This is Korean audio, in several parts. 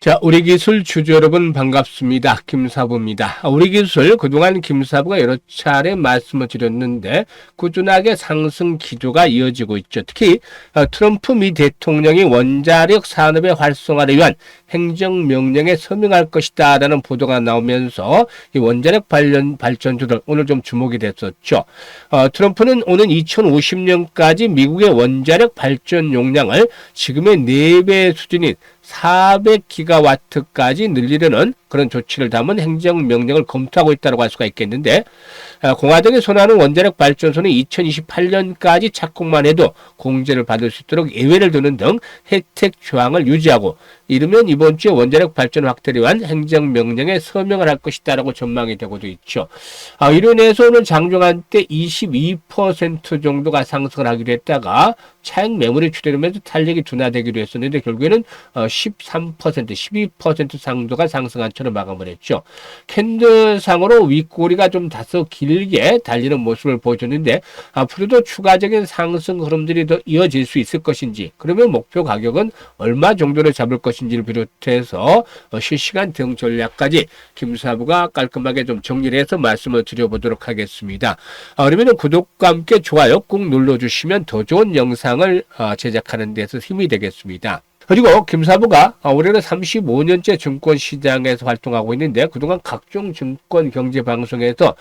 자, 우리 기술 주주 여러분 반갑습니다. 김사부입니다. 우리 기술 그동안 김사부가 여러 차례 말씀을 드렸는데 꾸준하게 상승 기조가 이어지고 있죠. 특히 트럼프 미 대통령이 원자력 산업의 활성화를 위한 행정명령에 서명할 것이다 라는 보도가 나오면서 이 원자력 발전소들 오늘 좀 주목이 됐었죠. 트럼프는 오는 2050년까지 미국의 원자력 발전 용량을 지금의 4배 수준인 400기가와트까지 늘리려는 그런 조치를 담은 행정명령을 검토하고 있다고 할 수가 있겠는데, 공화당이 선호하는 원자력 발전소는 2028년까지 착공만 해도 공제를 받을 수 있도록 예외를 두는 등 혜택 조항을 유지하고, 이르면 이번 주에 원자력 발전 확대를 위한 행정명령에 서명을 할 것이다라고 전망이 되고도 있죠. 이로 인해서 오늘 장중한 때 22% 정도가 상승을 하기로 했다가 차익 매물이 출현하면서 탄력이 둔화되기로 했었는데 결국에는 13%, 12% 상도가 상승한 채로 마감을 했죠. 캔들상으로 윗꼬리가 좀 다소 길게 달리는 모습을 보여줬는데 앞으로도 추가적인 상승 흐름들이 더 이어질 수 있을 것인지, 그러면 목표 가격은 얼마 정도를 잡을 것인지를 비롯해서 실시간 대응 전략까지 김사부가 깔끔하게 좀 정리를 해서 말씀을 드려보도록 하겠습니다. 그러면 구독과 함께 좋아요 꼭 눌러주시면 더 좋은 영상을 제작하는 데서 힘이 되겠습니다. 그리고 김사부가 올해는 35년째 증권시장에서 활동하고 있는데 그동안 각종 증권 경제 방송에서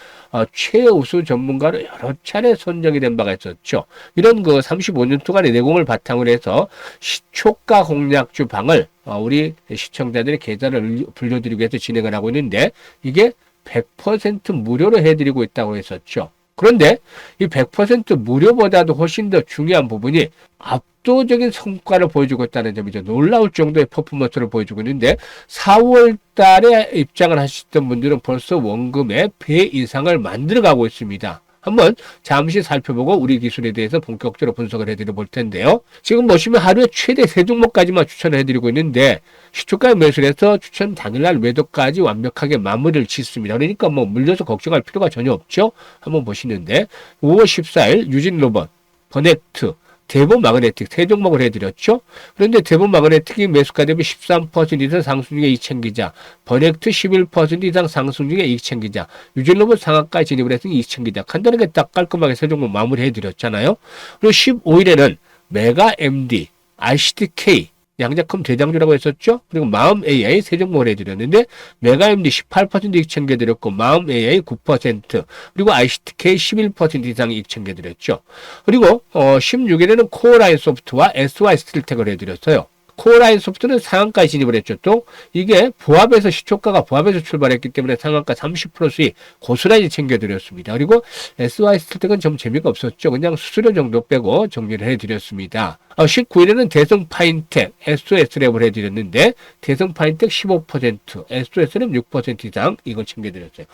최우수 전문가로 여러 차례 선정이 된 바가 있었죠. 이런 35년 동안의 내공을 바탕으로 해서 시초가 공략주 방을 우리 시청자들의 계좌를 불려드리기 위해서 진행을 하고 있는데 이게 100% 무료로 해드리고 있다고 했었죠. 그런데 이 100% 무료보다도 훨씬 더 중요한 부분이 압도적인 성과를 보여주고 있다는 점이죠. 놀라울 정도의 퍼포먼스를 보여주고 있는데 4월 달에 입장을 하셨던 분들은 벌써 원금의 배 이상을 만들어가고 있습니다. 한번 잠시 살펴보고 우리 기술에 대해서 본격적으로 분석을 해드려 볼 텐데요. 지금 보시면 하루에 최대 3종목까지만 추천을 해드리고 있는데 시초가 매수를 해서 추천 당일날 매도까지 완벽하게 마무리를 짓습니다. 그러니까 물려서 걱정할 필요가 전혀 없죠. 한번 보시는데 5월 14일 유진로봇, 버넥트, 대본 마그네틱 3종목을 해드렸죠. 그런데 대본 마그네틱이 매수가 대비 13% 이상 상승 중에 이익 챙기자, 버넥트 11% 이상 상승 중에 이익 챙기자, 유진로봇 상한가에 진입을 해서 이익 챙기자, 간단하게 딱 깔끔하게 3종목 마무리 해드렸잖아요. 그리고 15일에는 메가 MD, ICTK 양자컴 대장주라고 했었죠. 그리고 마음 AI 3종목을 해드렸는데 메가 MD 18% 이익 챙겨드렸고 마음 AI 9%, 그리고 ICTK 11% 이상 이익 챙겨드렸죠. 그리고 16일에는 코어라인 소프트와 SY 스틸텍을 해드렸어요. 코어라인 소프트는 상한가에 진입을 했죠. 또 이게 보합에서 시초가가 보합에서 출발했기 때문에 상한가 30% 수익 고스란히 챙겨드렸습니다. 그리고 SY 스틸텍은 좀 재미가 없었죠. 그냥 수수료 정도 빼고 정리를 해드렸습니다. 19일에는 대성파인텍, SOS랩을 해드렸는데 대성파인텍 15%, SOS랩 6% 이상 이걸 챙겨드렸어요.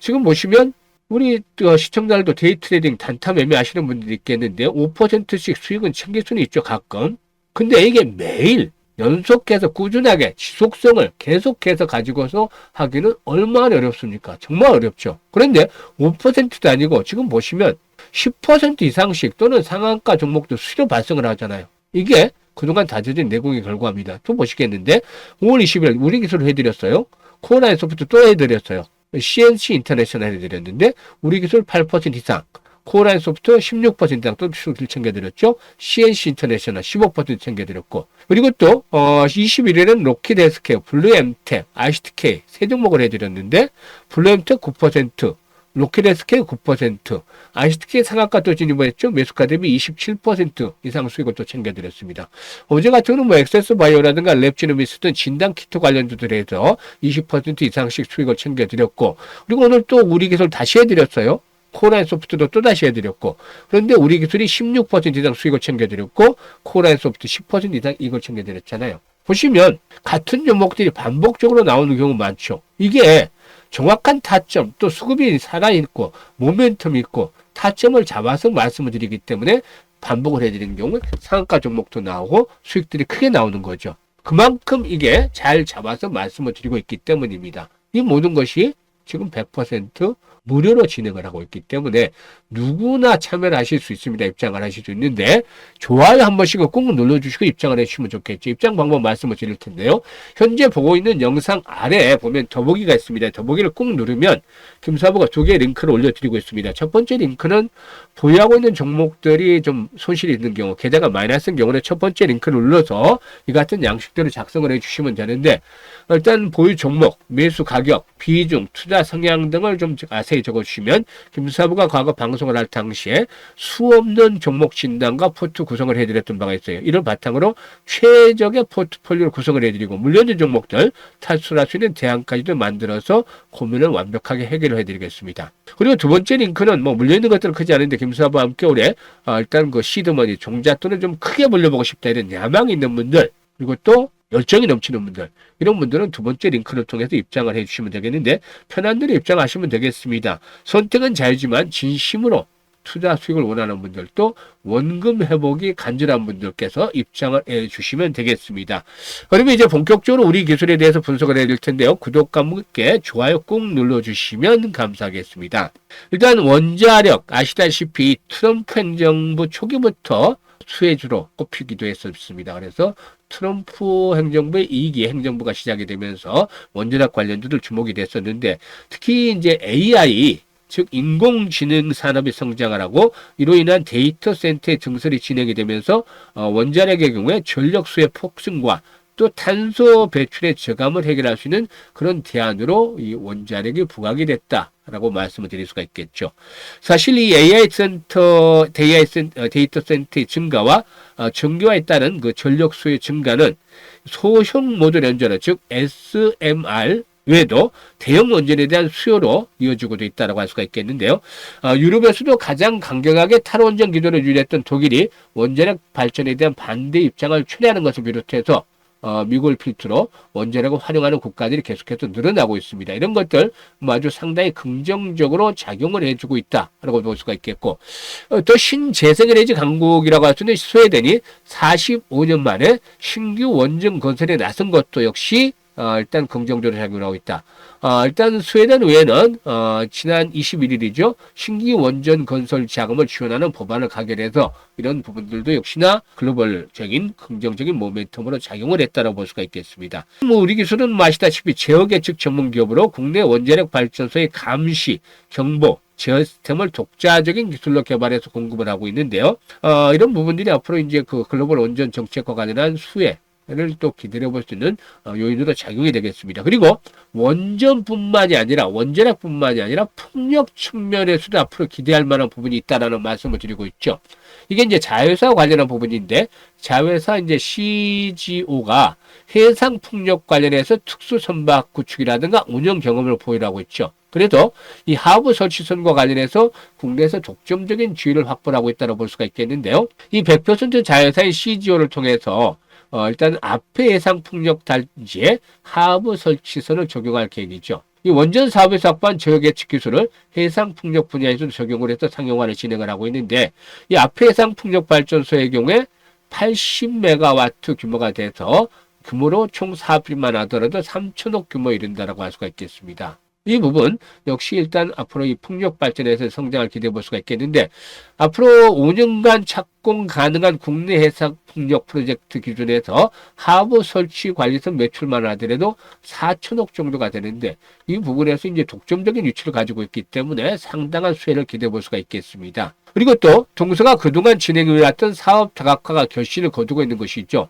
지금 보시면 우리 시청자들도 데이트레이딩 단타 매매 하시는 분들이 있겠는데 5%씩 수익은 챙길 수는 있죠, 가끔. 근데 이게 매일 연속해서 꾸준하게 지속성을 계속해서 가지고서 하기는 얼마나 어렵습니까? 정말 어렵죠. 그런데 5%도 아니고 지금 보시면 10% 이상씩 또는 상한가 종목도 수요 발생을 하잖아요. 이게 그동안 다져진 내공의 결과입니다. 또 보시겠는데 5월 20일 우리 기술을 해드렸어요. 코어라인 소프트 또 해드렸어요. CNC 인터내셔널 해드렸는데 우리 기술 8% 이상, 코어라인 소프트 16% 이상 또 수익을 챙겨드렸죠. CNC 인터내셔널 15% 챙겨드렸고, 그리고 또 21일에는 로키드 헬스케어, 블루엠텍, ICTK 3종목을 해드렸는데 블루엠텍 9%, 로키드 헬스케어 9%, ICTK 상한가 또 진입을 했죠. 매수가 대비 27% 이상 수익을 또 챙겨드렸습니다. 어제 같은 경우는 액세스 바이오라든가 랩지노미스 등 진단 키트 관련주들에서 20% 이상씩 수익을 챙겨드렸고, 그리고 오늘 또 우리 기술 다시 해드렸어요. 코어라인 소프트도 또다시 해드렸고, 그런데 우리 기술이 16% 이상 수익을 챙겨드렸고 코어라인 소프트 10% 이상 이걸 챙겨드렸잖아요. 보시면 같은 종목들이 반복적으로 나오는 경우 많죠. 이게 정확한 타점, 또 수급이 살아있고 모멘텀이 있고 타점을 잡아서 말씀을 드리기 때문에 반복을 해드리는 경우 상한가 종목도 나오고 수익들이 크게 나오는 거죠. 그만큼 이게 잘 잡아서 말씀을 드리고 있기 때문입니다. 이 모든 것이 지금 100% 무료로 진행을 하고 있기 때문에 누구나 참여를 하실 수 있습니다. 입장을 하실 수 있는데 좋아요 한 번씩은 꼭 눌러주시고 입장을 해주시면 좋겠죠. 입장 방법 말씀을 드릴 텐데요. 현재 보고 있는 영상 아래에 보면 더보기가 있습니다. 더보기를 꼭 누르면 김사부가 두 개의 링크를 올려드리고 있습니다. 첫 번째 링크는 보유하고 있는 종목들이 좀 손실이 있는 경우, 계좌가 마이너스인 경우는 첫 번째 링크를 눌러서 이 같은 양식들을 작성을 해주시면 되는데, 일단 보유 종목, 매수 가격, 비중, 투자 성향 등을 좀 자세히 적어주시면 김사부가 과거 방송을 할 당시에 수 없는 종목 진단과 포트 구성을 해드렸던 바가 있어요. 이를 바탕으로 최적의 포트폴리오를 구성을 해드리고 물려진 종목들 탈출할 수 있는 대안까지도 만들어서 고민을 완벽하게 해결을 해드리겠습니다. 그리고 두 번째 링크는 뭐 물려있는 것들은 크지 않은데 김사부와 함께 올해 일단 그 시드머니 종자 또는 좀 크게 물려보고 싶다 이런 야망이 있는 분들, 그리고 또 열정이 넘치는 분들, 이런 분들은 두 번째 링크를 통해서 입장을 해주시면 되겠는데 편한 대로 입장하시면 되겠습니다. 선택은 자유지만 진심으로 투자 수익을 원하는 분들, 또 원금 회복이 간절한 분들께서 입장을 해주시면 되겠습니다. 그러면 이제 본격적으로 우리 기술에 대해서 분석을 해드릴 텐데요. 구독과 함께 좋아요 꾹 눌러주시면 감사하겠습니다. 일단 원자력 아시다시피 트럼프 행정부 초기부터 수혜주로 꼽히기도 했었습니다. 그래서 트럼프 행정부의 2기 행정부가 시작이 되면서 원자력 관련주들 주목이 됐었는데, 특히 이제 AI, 즉 인공지능 산업이 성장을 하고 이로 인한 데이터 센터의 증설이 진행이 되면서 원자력의 경우에 전력 수요 폭증과 또 탄소 배출의 저감을 해결할 수 있는 그런 대안으로 이 원자력이 부각이 됐다라고 말씀을 드릴 수가 있겠죠. 사실 이 AI 센터, 데이터 센터의 증가와 전기화에 따른 그 전력 수요 증가는 소형 모듈 연전화, 즉 SMR 외에도 대형 원전에 대한 수요로 이어지고도 있다고 할 수가 있겠는데요. 유럽에서도 가장 강경하게 탈원전 기조를 유지했던 독일이 원자력 발전에 대한 반대 입장을 추리하는 것을 비롯해서 미국을 필두로 원자력을 활용하는 국가들이 계속해서 늘어나고 있습니다. 이런 것들 아주 상당히 긍정적으로 작용을 해주고 있다라고 볼 수가 있겠고, 또 신재생에너지 강국이라고 할 수 있는 스웨덴이 45년 만에 신규 원전 건설에 나선 것도 역시 일단 긍정적으로 작용을 하고 있다. 일단 스웨덴 외에는 지난 21일이죠. 신규 원전 건설 자금을 지원하는 법안을 가결해서 이런 부분들도 역시나 글로벌적인 긍정적인 모멘텀으로 작용을 했다고 볼 수가 있겠습니다. 우리 기술은 아시다시피 제어 계측 전문 기업으로 국내 원자력 발전소의 감시, 경보, 제어 시스템을 독자적인 기술로 개발해서 공급을 하고 있는데요. 이런 부분들이 앞으로 이제 그 글로벌 원전 정책과 관련한 수혜 를 또 기다려 볼 수 있는 요인으로 작용이 되겠습니다. 그리고 원전뿐만이 아니라 원자력뿐만이 아니라 풍력 측면에서도 앞으로 기대할 만한 부분이 있다라는 말씀을 드리고 있죠. 이게 이제 자회사와 관련한 부분인데, 자회사 이제 CGO가 해상 풍력 관련해서 특수 선박 구축이라든가 운영 경험을 보유하고 있죠. 그래도 이 하부 설치선과 관련해서 국내에서 독점적인 지위를 확보하고 있다고 볼 수가 있겠는데요. 이 100% 자회사인 CGO를 통해서 일단 앞에 해상 풍력 단지에 하부 설치선을 적용할 계획이죠. 이 원전 사업에서 확보한 저역 예측 기술을 해상 풍력 분야에서 적용을 해서 상용화를 진행을 하고 있는데, 이 앞에 해상 풍력 발전소의 경우에 80메가와트 규모가 돼서 규모로 총 사업비만 하더라도 3천억 규모에 이른다라고 할 수가 있겠습니다. 이 부분 역시 일단 앞으로 이 풍력 발전에서 성장을 기대해 볼 수가 있겠는데, 앞으로 5년간 착공 가능한 국내 해상 풍력 프로젝트 기준에서 하부 설치 관리선 매출만 하더라도 4천억 정도가 되는데, 이 부분에서 이제 독점적인 위치를 가지고 있기 때문에 상당한 수혜를 기대해 볼 수가 있겠습니다. 그리고 또 동서가 그동안 진행해왔던 사업 다각화가 결실을 거두고 있는 것이죠.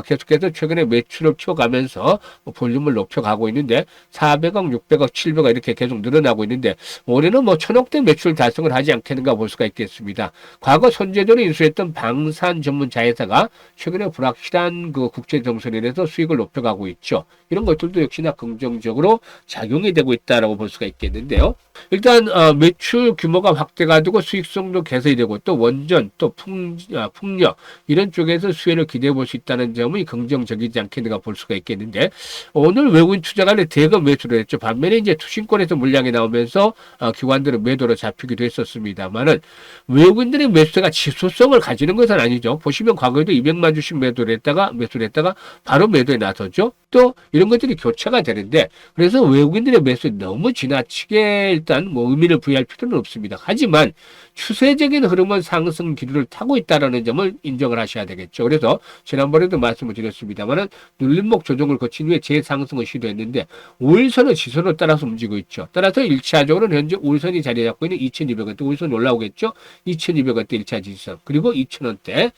계속해서 최근에 매출을 키워가면서 볼륨을 높여가고 있는데 400억, 600억, 700억 이렇게 계속 늘어나고 있는데, 올해는 뭐 1000억대 매출 달성을 하지 않겠는가 볼 수가 있겠습니다. 과거 선제적으로 인수했던 방산 전문 자회사가 최근에 불확실한 그 국제 정선에 대해서 수익을 높여가고 있죠. 이런 것들도 역시나 긍정적으로 작용이 되고 있다라고 볼 수가 있겠는데요. 일단 매출 규모가 확대가 되고 수익성도 개선이 되고 또 원전 또 풍력 이런 쪽에서 수혜를 기대해 볼 수 있다는 점이 긍정적이지 않겠는가 볼 수가 있겠는데 오늘 외국인 투자가는 대거 매수를 했죠. 반면에 이제 투신권에서 물량이 나오면서 기관들은 매도로 잡히기도 했었습니다만은 외국인들의 매수가 지속성을 가지는 것은 아니죠. 보시면 과거에도 200만 주씩 매수를 했다가 바로 매도에 나서죠. 또 이런 것들이 교체가 되는데 그래서 외국인들의 매수에 너무 지나치게 일단 뭐 의미를 부여할 필요는 없습니다. 하지만 추세적인 흐름은 상승 기류를 타고 있다는 점을 인정을 하셔야 되겠죠. 그래서 지난번에도 말씀을 드렸습니다만은 눌림목 조정을 거친 후에 재상승을 시도했는데 5일선은 지선을 따라서 움직이고 있죠. 따라서 1차적으로는 현재 5일선이 자리 잡고 있는 2200원대 5일선 올라오겠죠. 2200원대 1차 지선 그리고 2000원대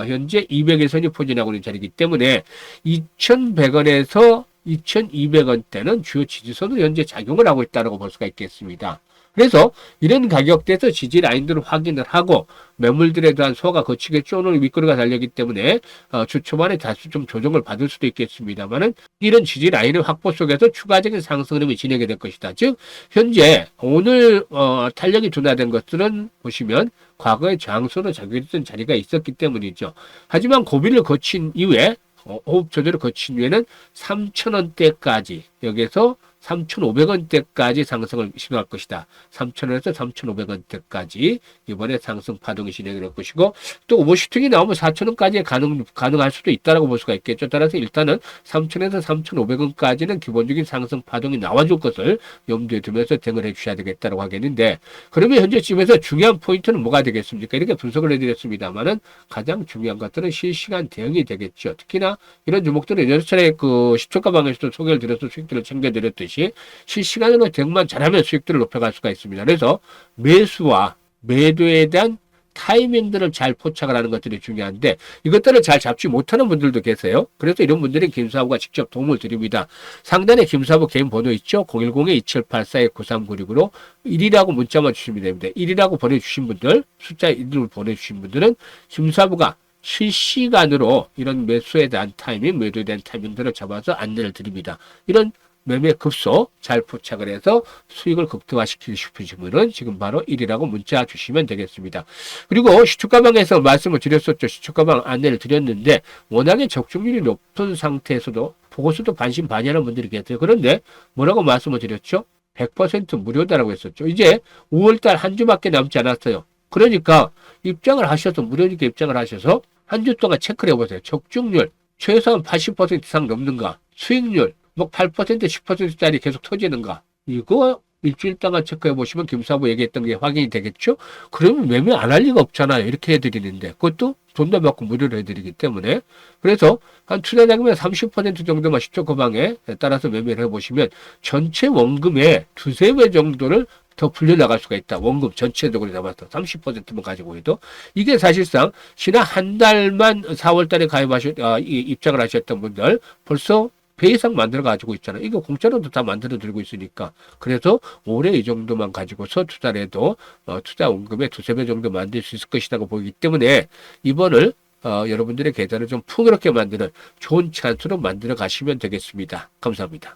현재 200일선이 포진하고 있는 자리이기 때문에 2100원에서 2200원대는 주요 지지선으로 현재 작용을 하고 있다고 볼 수가 있겠습니다. 그래서 이런 가격대에서 지지 라인들을 확인을 하고 매물들에 대한 소화가 거치겠죠. 오늘 윗꼬리가 달렸기 때문에 주 초반에 다시 좀 조정을 받을 수도 있겠습니다만은 이런 지지 라인의 확보 속에서 추가적인 상승 흐름이 진행이 될 것이다. 즉 현재 오늘 탄력이 둔화된 것들은 보시면 과거의 저항선으로 작용했던 자리가 있었기 때문이죠. 하지만 고비를 거친 이후에 호흡 조절을 거친 후에는 3,000원대까지 여기서 3,500원대까지 상승을 시도할 것이다. 3,000원에서 3,500원대까지 이번에 상승 파동이 진행이 될 것이고 또 오버슈팅이 나오면 4,000원까지 가능할 수도 있다고 볼 수가 있겠죠. 따라서 일단은 3,000원에서 3,500원까지는 기본적인 상승 파동이 나와줄 것을 염두에 두면서 대응을 해주셔야 되겠다고 하겠는데 그러면 현재쯤에서 중요한 포인트는 뭐가 되겠습니까? 이렇게 분석을 해드렸습니다만은 가장 중요한 것들은 실시간 대응이 되겠죠. 특히나 이런 종목들은 여러 차례 그 시초가 방에서도 소개를 드려서 수익들을 챙겨드렸듯이 실시간으로 대응만 잘하면 수익들을 높여갈 수가 있습니다. 그래서 매수와 매도에 대한 타이밍들을 잘 포착을 하는 것들이 중요한데 이것들을 잘 잡지 못하는 분들도 계세요. 그래서 이런 분들이 김사부가 직접 도움을 드립니다. 상단에 김사부 개인 번호 있죠? 010-2784-9396으로 1이라고 문자만 주시면 됩니다. 1이라고 보내주신 분들, 숫자 1을 보내주신 분들은 김사부가 실시간으로 이런 매수에 대한 타이밍, 매도에 대한 타이밍들을 잡아서 안내를 드립니다. 이런 매매 급소 잘 포착을 해서 수익을 극대화시키고 싶으신 분은 지금 바로 1이라고 문자 주시면 되겠습니다. 그리고 시초가방에서 말씀을 드렸었죠. 시초가방 안내를 드렸는데 워낙에 적중률이 높은 상태에서도 보고서도 반신반의하는 분들이 계세요. 그런데 뭐라고 말씀을 드렸죠? 100% 무료다라고 했었죠. 이제 5월달 한 주밖에 남지 않았어요. 그러니까 입장을 하셔서 무료니까 입장을 하셔서 한 주 동안 체크를 해보세요. 적중률 최소한 80% 이상 넘는가? 수익률 뭐 8%, 10%짜리 계속 터지는가? 이거 일주일 동안 체크해 보시면 김사부 얘기했던 게 확인이 되겠죠? 그러면 매매 안 할 리가 없잖아요. 이렇게 해드리는데 그것도 돈도 받고 무료로 해드리기 때문에 그래서 한 투자 자금의 30% 정도만 시초가방에 따라서 매매를 해보시면 전체 원금의 두세 배 정도를 더 불려나갈 수가 있다. 원금 전체적으로 잡아서 30%만 가지고 해도 이게 사실상 지난 한 달만 4월 달에 입장을 하셨던 분들 벌써 배 이상 만들어 가지고 있잖아요. 이거 공짜로도 다 만들어 들고 있으니까. 그래서 올해 이 정도만 가지고서 투자를 해도 투자 원금의 두세 배 정도 만들 수 있을 것이라고 보기 때문에 이번을 여러분들의 계좌를 좀 풍요롭게 만드는 좋은 찬스로 만들어 가시면 되겠습니다. 감사합니다.